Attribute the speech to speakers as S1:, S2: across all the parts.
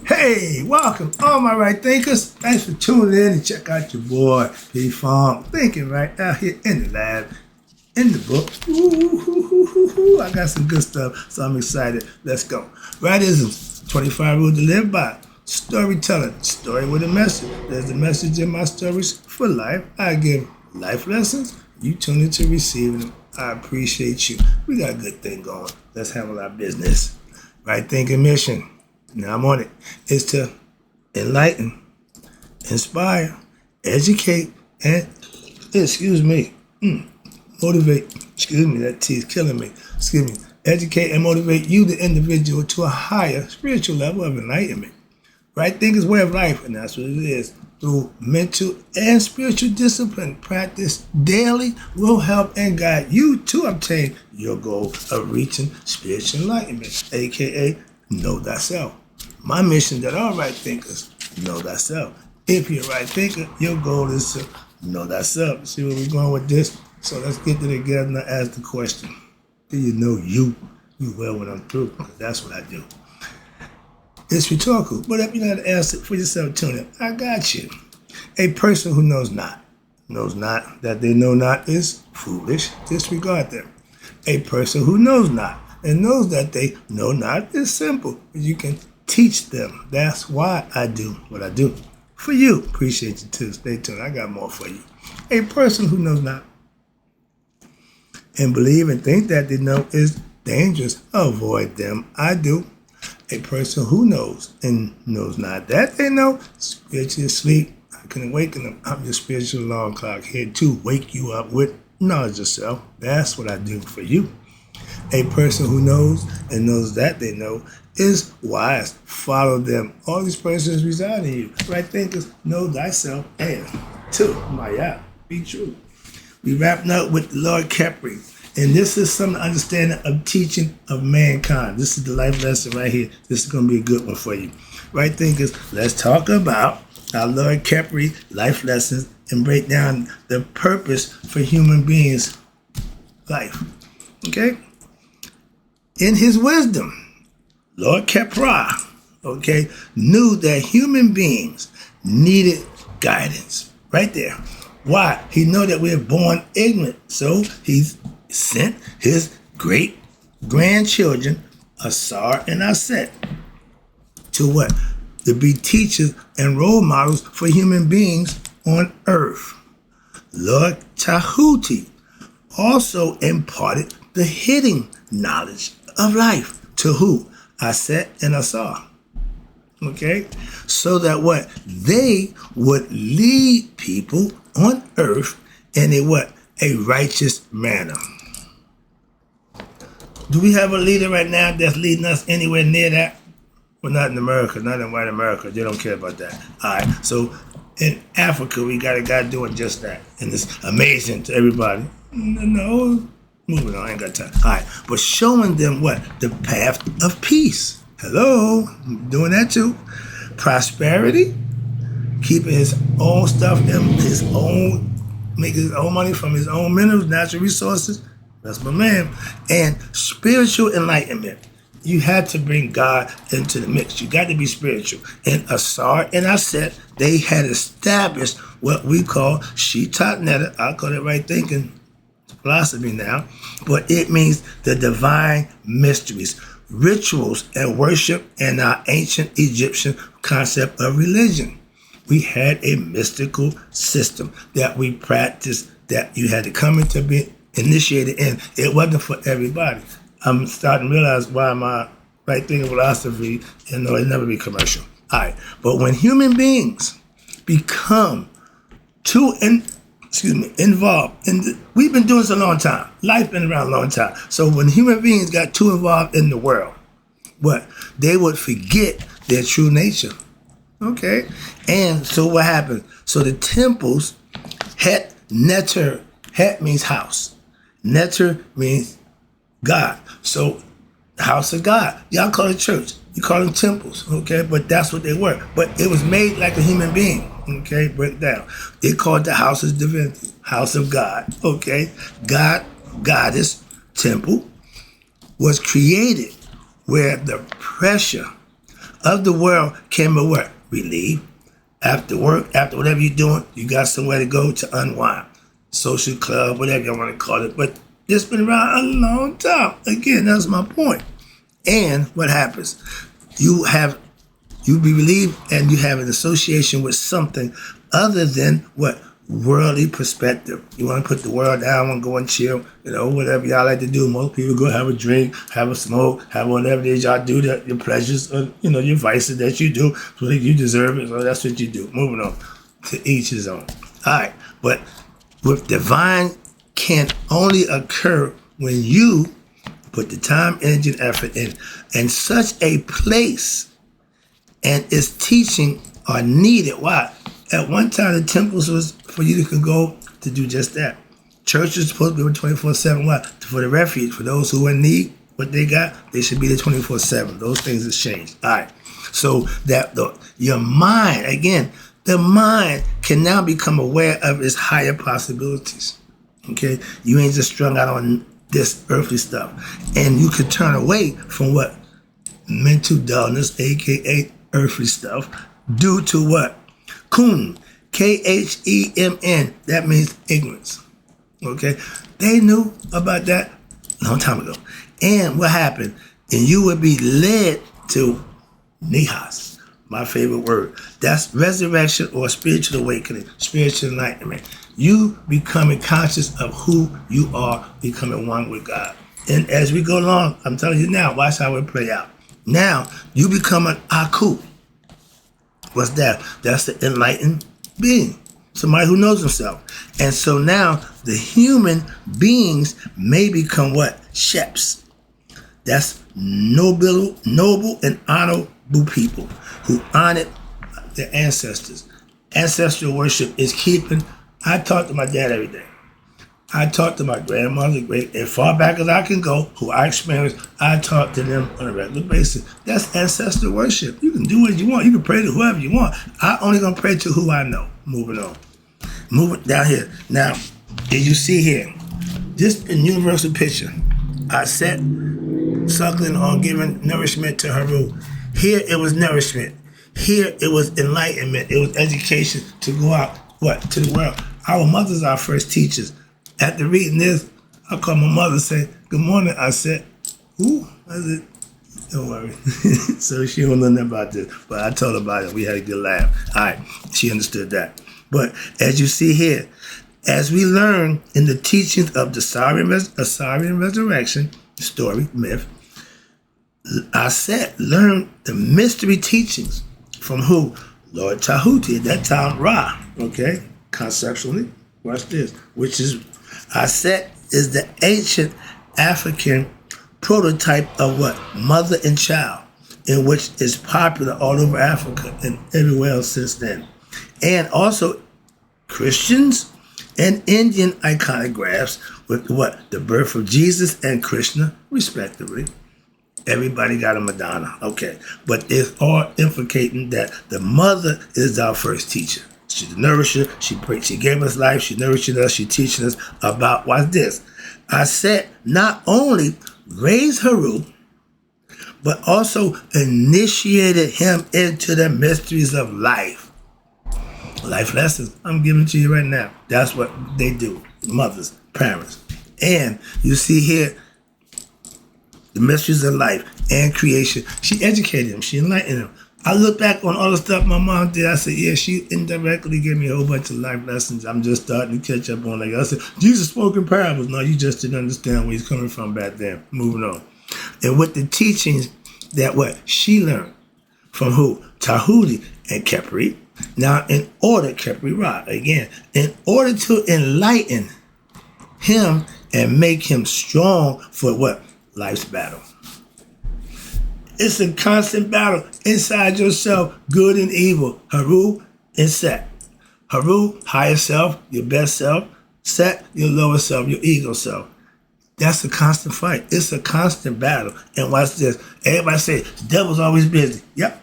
S1: Hey, welcome, all my right thinkers. Thanks for tuning in and check out your boy, P Fong, thinking right out here in the lab, in the book. Ooh, I got some good stuff, so I'm excited. Let's go. Rightisms, 25 rules to live by. Storytelling, story with a message. There's a message in my stories for life. I give life lessons. You tune in to receiving them. I appreciate you. We got a good thing going. Let's handle our business. Right thinking mission. Now I'm on it. Is to enlighten, inspire, educate, and motivate. Excuse me, that T is killing me. Educate and motivate you, the individual, to a higher spiritual level of enlightenment. Right thinking is way of life, and that's what it is. Through mental and spiritual discipline, practice daily will help and guide you to obtain your goal of reaching spiritual enlightenment, aka know thyself. My mission that all right thinkers know thyself. If you're a right thinker, your goal is to know thyself. See where we're going with this? So let's get together and ask the question. Do you know you well when I'm through? Because that's what I do. It's rhetorical, but if you know how to answer it for yourself, tune in. I got you. A person who knows not that they know not is foolish. Disregard them. A person who knows not and knows that they know not is simple. You can teach them. That's why I do what I do. For you, appreciate you too. Stay tuned. I got more for you. A person who knows not and believe and think that they know is dangerous. Avoid them. I do. A person who knows and knows not that they know, spiritually asleep. I can awaken them. I'm your spiritual alarm clock here to wake you up with knowledge of self. That's what I do for you. A person who knows and knows that they know is wise. Follow them. All these persons reside in you. Right thinkers, know thyself and two, Maya, be true. We wrapping up with Lord Kepri. And this is some understanding of teaching of mankind. This is the life lesson right here. This is going to be a good one for you. Right thinkers, let's talk about our Lord Kepri life lessons and break down the purpose for human beings' life. Okay? In his wisdom, Lord Kepra, knew that human beings needed guidance. Right there. Why? He know that we're born ignorant. So he's sent his great-grandchildren, Asar and Aset, to what? To be teachers and role models for human beings on earth. Lord Tahuti also imparted the hidden knowledge of life to who? Aset and Asar. Okay? So that what? They would lead people on earth in a righteous manner. Do we have a leader right now that's leading us anywhere near that? Well, not in America, not in white America. They don't care about that. All right. So in Africa, we got a guy doing just that. And it's amazing to everybody. No, moving on. I ain't got time. All right. But showing them what? The path of peace. Hello. Doing that too. Prosperity. Keeping his own stuff in his own, making his own money from his own minerals, natural resources. That's my man. And spiritual enlightenment. You had to bring God into the mix. You got to be spiritual. And Asar and Aset, they had established what we call Shitat Netta. I'll call it right thinking philosophy now. But it means the divine mysteries, rituals, and worship, and our ancient Egyptian concept of religion. We had a mystical system that we practiced that you had to come into being initiated in. It wasn't for everybody. I'm starting to realize why my right thinking philosophy, it never be commercial. All right. But when human beings become involved we've been doing this a long time. Life been around a long time. So when human beings got too involved in the world, they would forget their true nature. Okay. And so what happened? So the temples Het Neter. Het means house. Neter means God. So house of God. Y'all call it church. You call them temples. Okay. But that's what they were. But it was made like a human being. Okay. Break down. They called the house of divinity. House of God. Okay. God, goddess, temple was created where the pressure Of the world came a what? Relief. After work, after whatever you're doing, you got somewhere to go to unwind. Social club, whatever you want to call it. But it's been around a long time. Again, that's my point. And what happens? You be relieved and you have an association with something other than what? Worldly perspective. You want to put the world down and go and chill, whatever y'all like to do. Most people go have a drink, have a smoke, have whatever it is y'all do, that your pleasures, or, your vices that you do, so that you deserve it, so that's what you do. Moving on, to each his own. All right, but with divine can only occur when you put the time, energy, and effort in. And such a place and its teaching are needed. Why? At one time, the temples was for you to go to do just that. Church is supposed to be 24/7. What? For the refuge, for those who are in need, what they got, they should be there 24/7. Those things have changed. All right. So that your mind, again, the mind can now become aware of its higher possibilities. Okay? You ain't just strung out on this earthly stuff. And you could turn away from what? Mental dullness, aka earthly stuff, due to what? Kun, Khemen, that means ignorance. Okay? They knew about that a long time ago. And what happened? And you would be led to Nihas, my favorite word. That's resurrection or spiritual awakening, spiritual enlightenment. You becoming conscious of who you are, becoming one with God. And as we go along, I'm telling you now, watch how it play out. Now, you become an Aku. What's that? That's the enlightened being. Somebody who knows himself. And so now the human beings may become what? Sheps. That's noble and honorable people who honored their ancestors. Ancestral worship is keeping. I talk to my dad every day. I talk to my grandmother, as far back as I can go, who I experienced, I talk to them on a regular basis. That's ancestral worship. You can do what you want. You can pray to whoever you want. I only gonna pray to who I know. Moving on. Moving down here. Now, as you see here, this is universal picture. I sat suckling on giving nourishment to Haru. Here it was nourishment. Here it was enlightenment. It was education to go out, to the world. Our mothers are our first teachers. After reading this, I called my mother and said, "Good morning." I said, "Ooh," I said, "Don't worry." So she don't know nothing about this. But I told her about it. We had a good laugh. All right. She understood that. But as you see here, as we learn in the teachings of the Assyrian resurrection, story, myth, I said, learn the mystery teachings from who? Lord Tahuti, at that time, Ra, okay? Conceptually, watch this, which is, I said, is the ancient African prototype of what? Mother and child, in which is popular all over Africa and everywhere else since then. And also Christians and Indian iconographs with what? The birth of Jesus and Krishna, respectively. Everybody got a Madonna, okay. But it's all implicating that the mother is our first teacher. She's the nourisher. She gave us life. She nourishing us. She teaching us about, what's this? I said not only raised Haru, but also initiated him into the mysteries of life. Life lessons. I'm giving to you right now. That's what they do. Mothers, parents. And you see here, the mysteries of life and creation. She educated him. She enlightened him. I look back on all the stuff my mom did. I said, yeah, she indirectly gave me a whole bunch of life lessons. I'm just starting to catch up on. Like I said, Jesus spoke in parables. No, you just didn't understand where he's coming from back then. Moving on. And with the teachings that what? She learned from who? Tahuti and Khepri. Now, in order, Khepri Ra, again, in order to enlighten him and make him strong for what? Life's battle. It's a constant battle inside yourself, good and evil. Haru and Set. Haru, higher self, your best self. Set, your lower self, your ego self. That's a constant fight. It's a constant battle. And watch this. Everybody say, the devil's always busy. Yep.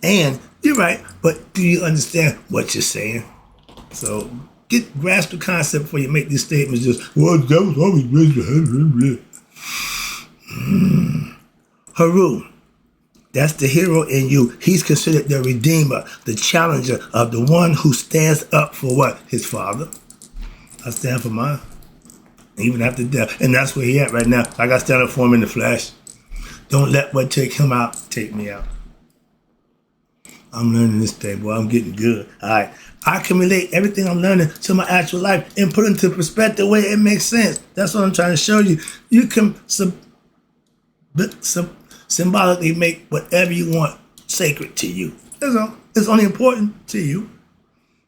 S1: And you're right, but do you understand what you're saying? So grasp the concept before you make these statements. Just, well, the devil's always busy. Haru. That's the hero in you. He's considered the redeemer, the challenger of the one who stands up for what? His father. I stand for mine, even after death. And that's where he at right now. I got to stand up for him in the flesh. Don't let what take him out take me out. I'm learning this thing, boy. I'm getting good. All right. I can relate everything I'm learning to my actual life and put it into perspective where it makes sense. That's what I'm trying to show you. You can symbolically make whatever you want sacred to you. That's all. It's only important to you.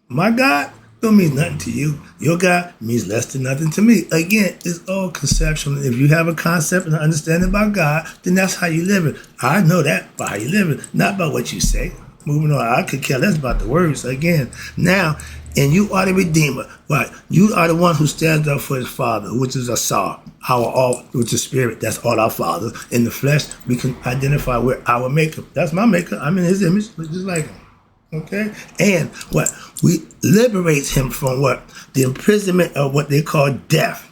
S1: My God don't mean nothing to you. Your God means less than nothing to me. Again, it's all conceptual. If you have a concept and an understanding about God, then that's how you live it. I know that by how you live it, not by what you say. Moving on, I could care less about the words. Again, now, and you are the Redeemer. Right? You are the one who stands up for his Father, which is Asar, which is spirit. That's all our Father. In the flesh, we can identify with our Maker. That's my Maker. I'm in his image, just like him. Okay? And what? We liberate him from what? The imprisonment of what they call death.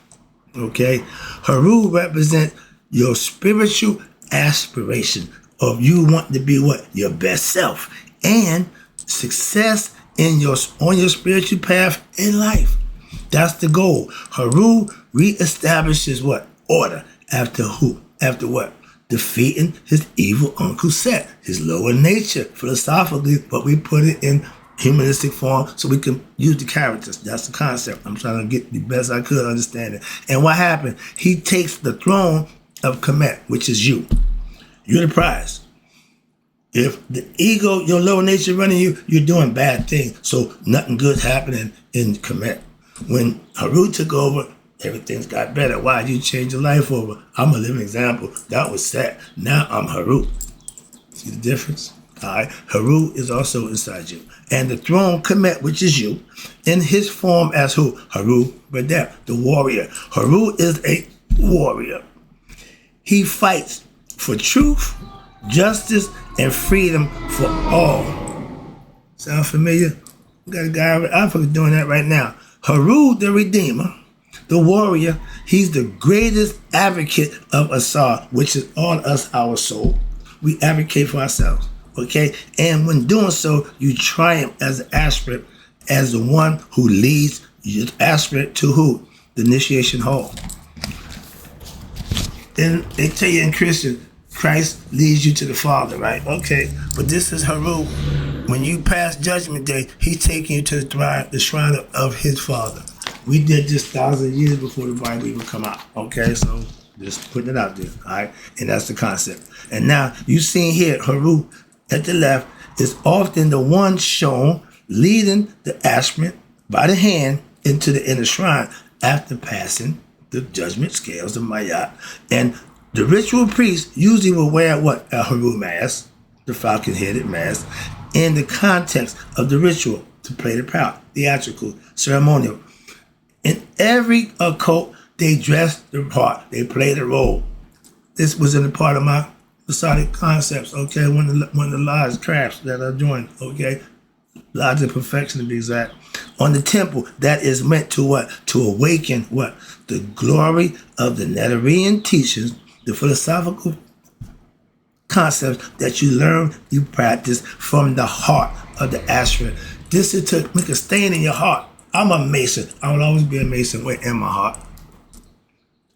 S1: Okay? Haru represents your spiritual aspiration of you wanting to be what? Your best self. And success on your spiritual path in life. That's the goal. Haru reestablishes what? Order. After who? After what? Defeating his evil Uncle Set, his lower nature, philosophically, but we put it in humanistic form so we can use the characters. That's the concept. I'm trying to get the best I could understand it. And what happened? He takes the throne of Kemet, which is you. You're the prize. If the ego, your lower nature running you, you're doing bad things. So nothing good's happening in Kemet. When Haru took over, everything's got better. Why did you change your life over? I'm a living example. That was Set. Now I'm Haru. See the difference? All right. Haru is also inside you. And the throne, Kemet, which is you, in his form as who? Haru Badep, the warrior. Haru is a warrior. He fights for truth, justice, and freedom for all. Sound familiar? We got a guy in Africa doing that right now. Haru, the Redeemer, the warrior, he's the greatest advocate of Asar, which is on us, our soul. We advocate for ourselves, okay? And when doing so, you triumph as an aspirant, as the one who leads your aspirant to who? The initiation hall. Then they tell you in Christian, Christ leads you to the Father, right? Okay, but this is Haru. When you pass Judgment Day, he's taking you to the shrine of his Father. We did this thousands of years before the Bible even come out. Okay, so just putting it out there, all right? And that's the concept. And now you see here, Haru at the left is often the one shown leading the aspirant by the hand into the inner shrine after passing the judgment scales of Mayat. And the ritual priest usually will wear what? A Haru mask, the falcon-headed mask, in the context of the ritual to play the part, theatrical, ceremonial. In every occult, they dress the part, they play the role. This was in the part of my Masonic concepts, okay, one of the lodge crafts that I joined, okay, lodge of perfection to be exact. On the temple, that is meant to what? To awaken what? The glory of the Netarian teachings, the philosophical concepts that you learn, you practice from the heart of the aspirant. This is to make a stain in your heart. I'm a Mason. I will always be a Mason in my heart.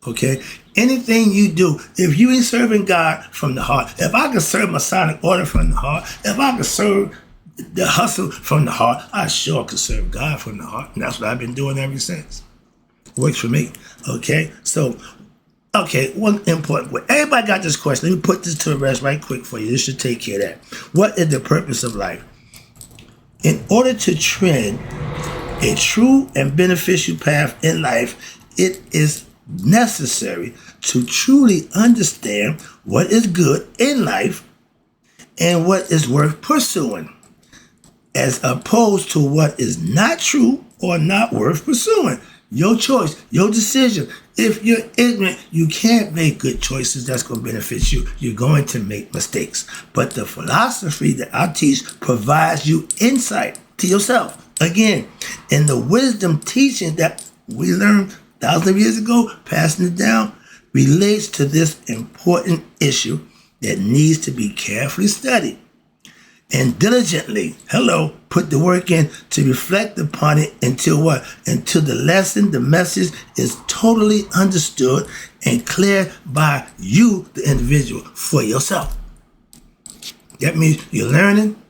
S1: Okay? Anything you do, if you ain't serving God from the heart, if I can serve Masonic order from the heart, if I can serve the hustle from the heart, I sure can serve God from the heart. And that's what I've been doing ever since. Works for me. Okay? So, okay, one important point. Everybody got this question. Let me put this to rest right quick for you. This should take care of that. What is the purpose of life? In order to tread a true and beneficial path in life, it is necessary to truly understand what is good in life and what is worth pursuing, as opposed to what is not true or not worth pursuing. Your choice, your decision. If you're ignorant, you can't make good choices that's going to benefit you. You're going to make mistakes. But the philosophy that I teach provides you insight to yourself. Again, in the wisdom teaching that we learned thousands of years ago, passing it down, relates to this important issue that needs to be carefully studied and diligently, put the work in to reflect upon it until what? Until the lesson, the message is totally understood and clear by you, the individual, for yourself. That means you're learning,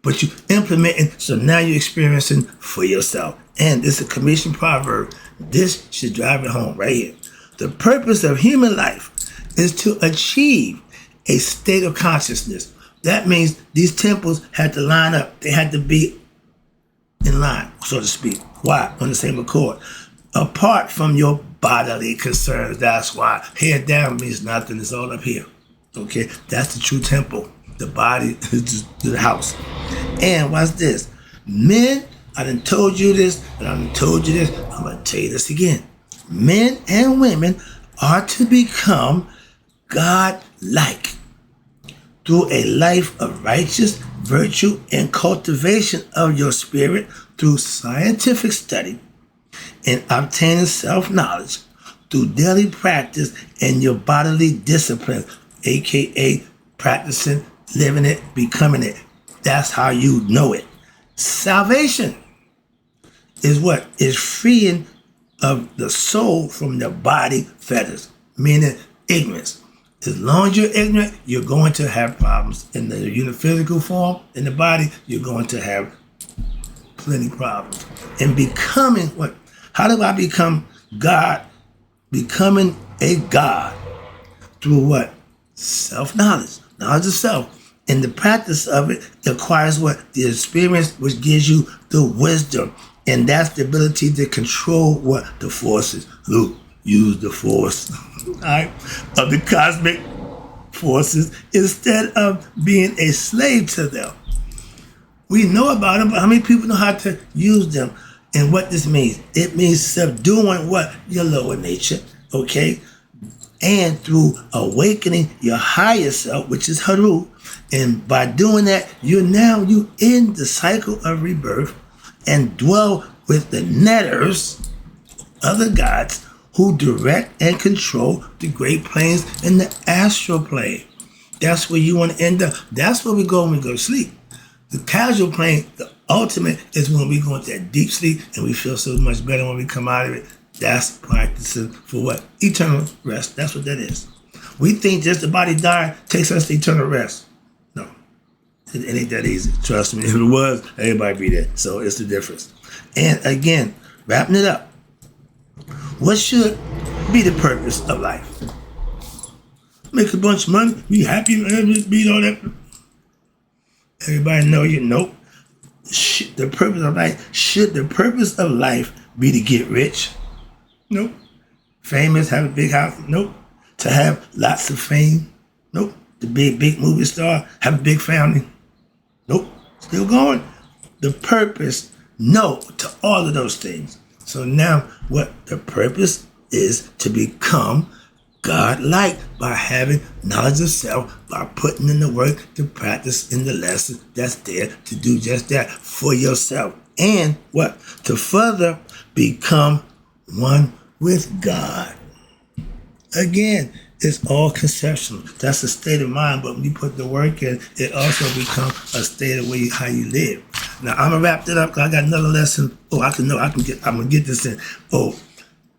S1: but you're implementing, so now you're experiencing for yourself. And it's a commission proverb. This should drive it home right here. The purpose of human life is to achieve a state of consciousness. That means these temples had to line up. They had to be in line, so to speak. Why? On the same accord. Apart from your bodily concerns. That's why head down means nothing. It's all up here. Okay? That's the true temple. The body is the house. And watch this. Men, I done told you this, and I done told you this. I'm going to tell you this again. Men and women are to become God-like through a life of righteous virtue and cultivation of your spirit through scientific study and obtaining self-knowledge through daily practice and your bodily discipline, aka practicing, living it, becoming it. That's how you know it. Salvation is what? Is freeing of the soul from the body fetters, meaning ignorance. As long as you're ignorant, you're going to have problems. In the physical form, in the body, you're going to have plenty problems. And becoming what? How do I become God? Becoming a God through what? Self-knowledge. Knowledge of self. And the practice of it acquires what? The experience which gives you the wisdom. And that's the ability to control what? The forces. Luke, use the force. Right, of the cosmic forces instead of being a slave to them. We know about them, but how many people know how to use them? And what this means? It means subduing what? Your lower nature, okay? And through awakening your higher self, which is Haru. And by doing that, you end the cycle of rebirth and dwell with the netters, other gods, who direct and control the great planes and the astral plane. That's where you want to end up. That's where we go when we go to sleep. The causal plane, the ultimate, is when we go into that deep sleep and we feel so much better when we come out of it. That's practicing for what? Eternal rest. That's what that is. We think just the body dying takes us to eternal rest. No, it ain't that easy. Trust me. If it was, everybody be there. So it's the difference. And again, wrapping it up. What should be the purpose of life? Make a bunch of money, be happy, be all that. Everybody know you. Nope. Should the purpose of life be to get rich? Nope. Famous, have a big house? Nope. To have lots of fame? Nope. To be a big movie star, have a big family? Nope. Still going. The purpose, no to all of those things. So now what the purpose is to become God-like by having knowledge of self, by putting in the work to practice in the lesson that's there to do just that for yourself. And what? To further become one with God. Again, it's all conceptual. That's a state of mind, but when you put the work in, it also becomes a state of how you live. Now I'm gonna wrap that up because I got another lesson. I'm gonna get this in.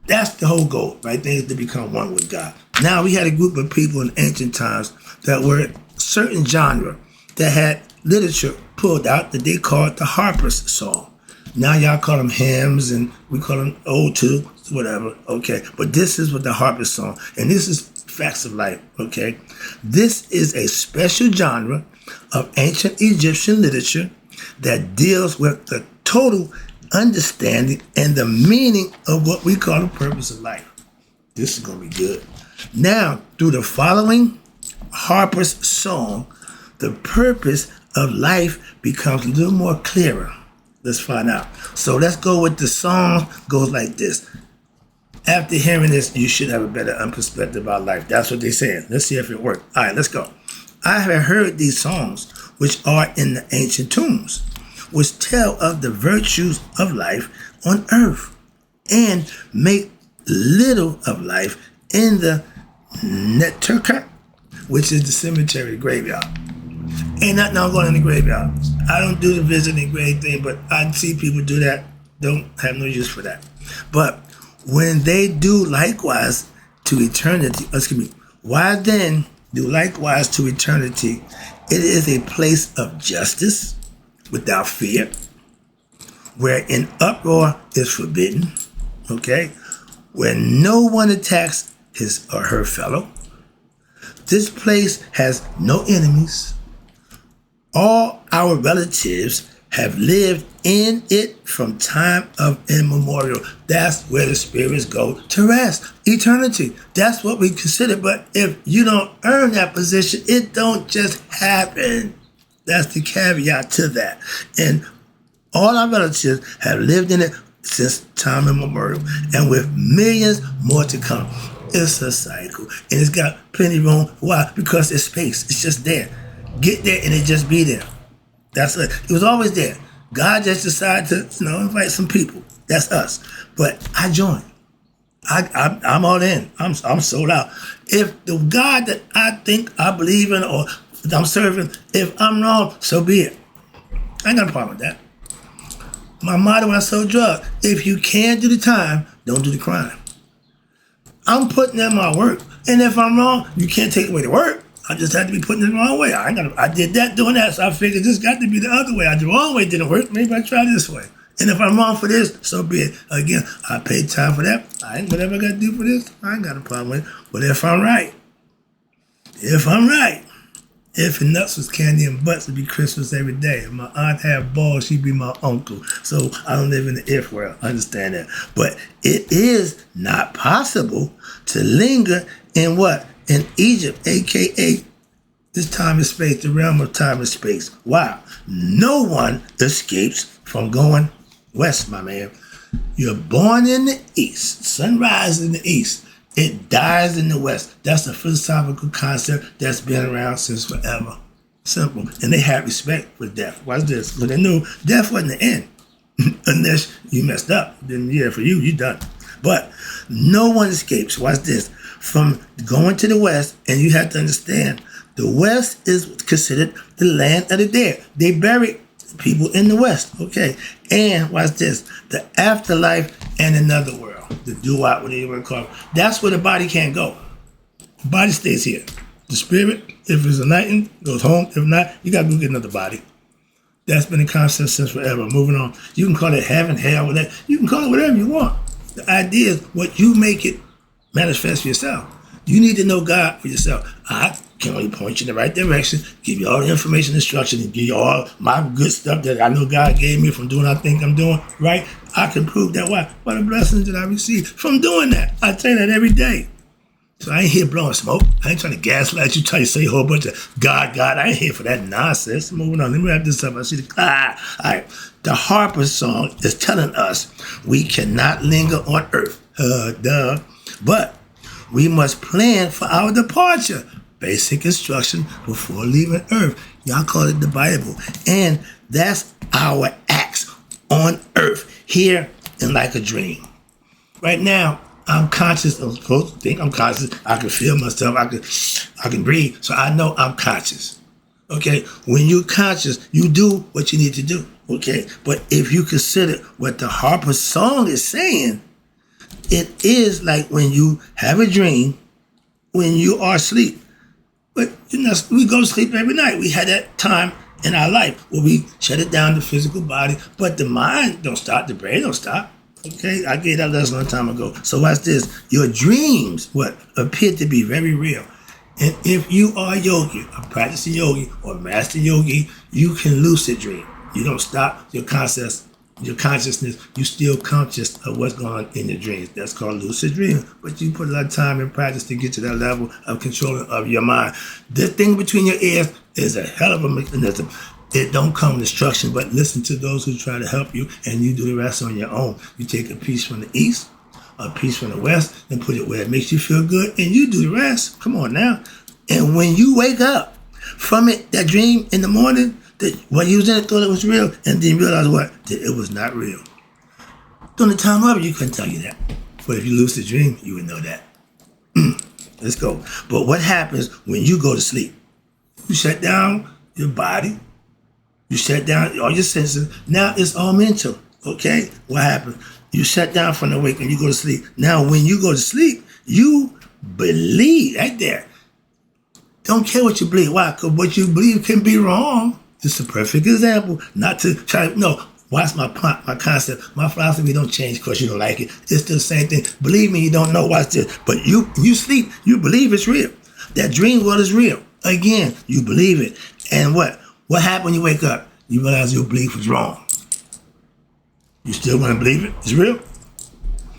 S1: That's the whole goal, right? Things to become one with God. Now we had a group of people in ancient times that were certain genre that had literature pulled out that they called the Harpers song. Now y'all call them hymns and we call them old too, whatever. Okay, but this is what the Harpers song, and this is facts of life. Okay, this is a special genre of ancient Egyptian literature that deals with the total understanding and the meaning of what we call the purpose of life. This is going to be good. Now, through the following Harper's song, the purpose of life becomes a little more clearer. Let's find out. So let's go with the song. Goes like this. After hearing this, you should have a better perspective about life. That's what they're saying. Let's see if it works. All right, let's go. I have heard these songs, which are in the ancient tombs, which tell of the virtues of life on earth and make little of life in the Neturka, which is the cemetery, the graveyard. Ain't nothing I'm going in the graveyard. I don't do the visiting grave thing, but I see people do that. Don't have no use for that. But when they do likewise to eternity, why then do likewise to eternity? It is a place of justice without fear, where an uproar is forbidden, okay? Where no one attacks his or her fellow. This place has no enemies. All our relatives have lived in it from time of immemorial. That's where the spirits go to rest. Eternity. That's what we consider. But if you don't earn that position, it don't just happen. That's the caveat to that. And all our relatives have lived in it since time immemorial, and with millions more to come. It's a cycle, and it's got plenty of room. Why? Because it's space. It's just there. Get there, and it just be there. That's it. It was always there. God just decided to, invite some people. That's us. But I joined. I'm all in. I'm sold out. If the God that I think I believe in or I'm serving, if I'm wrong, so be it. I ain't got a problem with that. My motto when I sold drugs: if you can't do the time, don't do the crime. I'm putting in my work, and if I'm wrong, you can't take away the work. I just had to be putting it the wrong way. I did that doing that, so I figured this got to be the other way. The wrong way didn't work. Maybe I try this way. And if I'm wrong for this, so be it. Again, I paid time for that. Whatever I got to do for this, I ain't got a problem with it. But if I'm right, if and nuts was candy and butts, it'd be Christmas every day. If my aunt had balls, she'd be my uncle. So I don't live in the if world. I understand that. But it is not possible to linger in what? In Egypt, a.k.a. this time and space, the realm of time and space. Wow. No one escapes from going west, my man. You're born in the east. Sun rises in the east. It dies in the west. That's a philosophical concept that's been around since forever. Simple. And they had respect for death. Watch this. But they knew death wasn't the end. Unless you messed up. Then, yeah, for you, you're done. But no one escapes. Watch this. From going to the west, and you have to understand, the west is considered the land of the dead. They buried people in the west, okay? And watch this, the afterlife and another world, the duat, whatever you want to call it. That's where the body can't go. The body stays here. The spirit, if it's enlightened, goes home. If not, you got to go get another body. That's been a concept since forever. Moving on. You can call it heaven, hell, whatever. You can call it whatever you want. The idea is what you make it manifest for yourself. You need to know God for yourself. I can only point you in the right direction, give you all the information, instruction, and give you all my good stuff that I know God gave me from doing what I think I'm doing, right? I can prove that. Why? By the blessings that I receive from doing that. I tell you that every day. So I ain't here blowing smoke. I ain't trying to gaslight you, trying to say a whole bunch of God. I ain't here for that nonsense. Moving on. Let me wrap this up. I see the all right. The Harpers song is telling us we cannot linger on earth. But we must plan for our departure. Basic instruction before leaving earth. Y'all call it the Bible. And that's our acts on earth, here and like a dream. Right now, I'm conscious. I'm supposed to think I'm conscious. I can feel myself. I can breathe. So I know I'm conscious. Okay? When you're conscious, you do what you need to do. Okay? But if you consider what the Harper song is saying, it is like when you have a dream, when you are asleep. But we go to sleep every night. We had that time in our life where we shut it down, the physical body, but the mind don't stop, the brain don't stop. Okay, I gave that lesson a long time ago. So watch this. Your dreams, appear to be very real. And if you are a yogi, a practicing yogi, or master yogi, you can lucid dream. You don't stop your consciousness. You still conscious of what's going on in your dreams. That's called lucid dreaming. But you put a lot of time and practice to get to that level of controlling of your mind. This thing between your ears is a hell of a mechanism. It don't come with instruction, but listen to those who try to help you, and you do the rest on your own. You take a piece from the east, a piece from the west, and put it where it makes you feel good, and you do the rest. Come on now. And when you wake up from that dream in the morning, that when you was in it, thought it was real, and then realize that it was not real. During the time of it, you couldn't tell you that. But if you lose the dream, you would know that. Let's go. But what happens when you go to sleep? You shut down your body. You shut down all your senses. Now it's all mental. Okay? What happens? You shut down from the wake and you go to sleep. Now when you go to sleep, you believe right there. Don't care what you believe. Why? Because what you believe can be wrong. This is a perfect example. Not to try, no, watch my concept. My philosophy don't change because you don't like it. It's the same thing. Believe me, you don't know. Watch this. But you sleep, you believe it's real. That dream world is real. Again, you believe it. And what? What happened when you wake up? You realize your belief was wrong. You still want to believe it? It's real?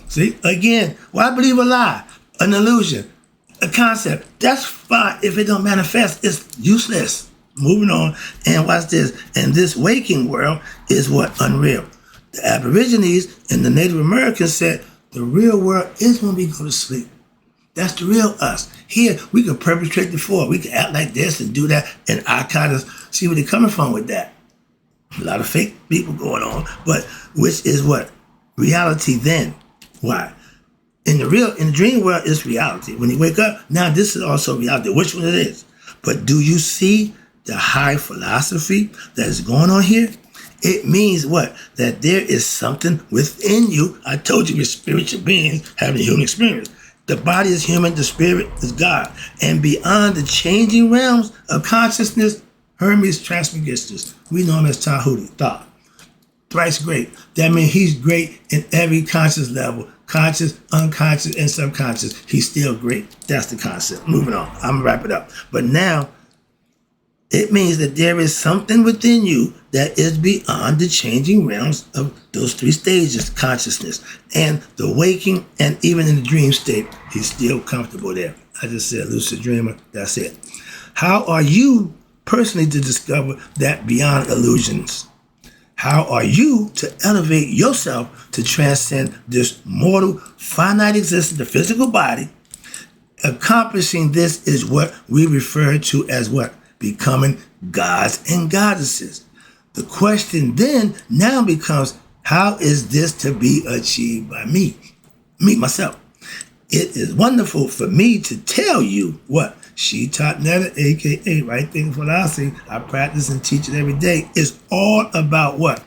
S1: See? Again, why believe a lie? An illusion? A concept? That's fine. If it don't manifest, it's useless. Moving on. And watch this. And this waking world is what? Unreal. The Aborigines and the Native Americans said the real world is when we go to sleep. That's the real us. Here, we can perpetrate the fraud. We can act like this and do that. And I kind of see where they're coming from with that. A lot of fake people going on. But which is what? Reality then. Why? In the dream world, it's reality. When you wake up, now this is also reality. Which one it is? But do you see the high philosophy that is going on here? It means what? That there is something within you. I told you, we're spiritual beings having a human experience. The body is human, the spirit is God. And beyond the changing realms of consciousness, Hermes Trismegistus, we know him as Tahuti, Thought. Thrice great. That means he's great in every conscious level. Conscious, unconscious, and subconscious. He's still great. That's the concept. Moving on. I'm going to wrap it up. But now, it means that there is something within you that is beyond the changing realms of those three stages, consciousness and the waking, and even in the dream state, he's still comfortable there. I just said lucid dreamer. That's it. How are you personally to discover that beyond illusions? How are you to elevate yourself to transcend this mortal, finite existence, the physical body? Accomplishing this is what we refer to as what? Becoming gods and goddesses. The question then now becomes, how is this to be achieved by me, myself? It is wonderful for me to tell you what She Taught Netta, aka Right Thinking Philosophy. I practice and teach it every day. It's all about what?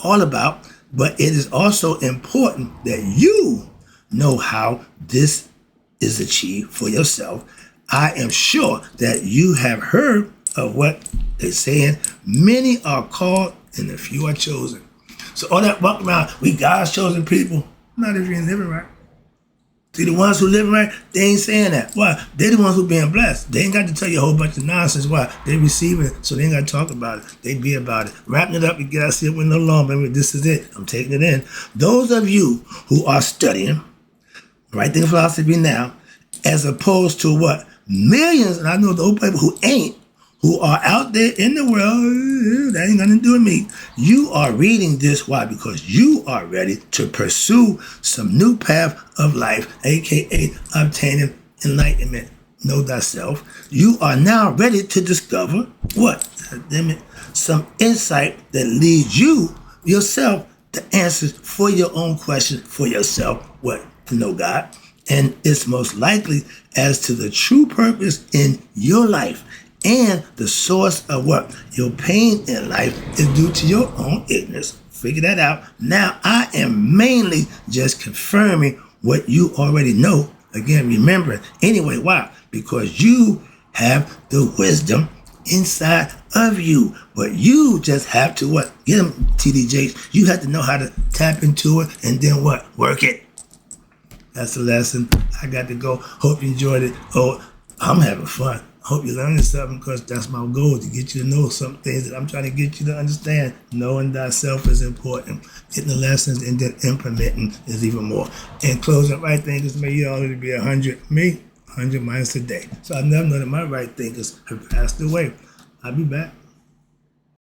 S1: All about, but it is also important that you know how this is achieved for yourself. I am sure that you have heard of what they're saying. Many are called and a few are chosen. So all that walk around, we God's chosen people, not if you ain't living right. See, the ones who live right, they ain't saying that. Why? They're the ones who being blessed. They ain't got to tell you a whole bunch of nonsense. Why? They receiving it, so they ain't got to talk about it. They be about it. Wrapping it up, you get out see it with no longer. This is it. I'm taking it in. Those of you who are studying Right Thinking Philosophy now, as opposed to what? Millions, and I know those people who ain't, who are out there in the world, that ain't gonna do with me. You are reading this, why? Because you are ready to pursue some new path of life, aka obtaining enlightenment. Know thyself. You are now ready to discover what? Damn it, some insight that leads you, yourself, the answers for your own question for yourself. What? To know God. And it's most likely as to the true purpose in your life. And the source of what? Your pain in life is due to your own ignorance. Figure that out. Now, I am mainly just confirming what you already know. Again, remember. Anyway, why? Because you have the wisdom inside of you. But you just have to what? Get them, TDJs. You have to know how to tap into it and then what? Work it. That's the lesson. I got to go. Hope you enjoyed it. Oh, I'm having fun. Hope you're learning something, because that's my goal, to get you to know some things that I'm trying to get you to understand. Knowing thyself is important. Getting the lessons and then implementing is even more. In closing, right thinkers, may you already be 100. Me, 100 minus a day. So I never know that my right thinkers have passed away. I'll be back.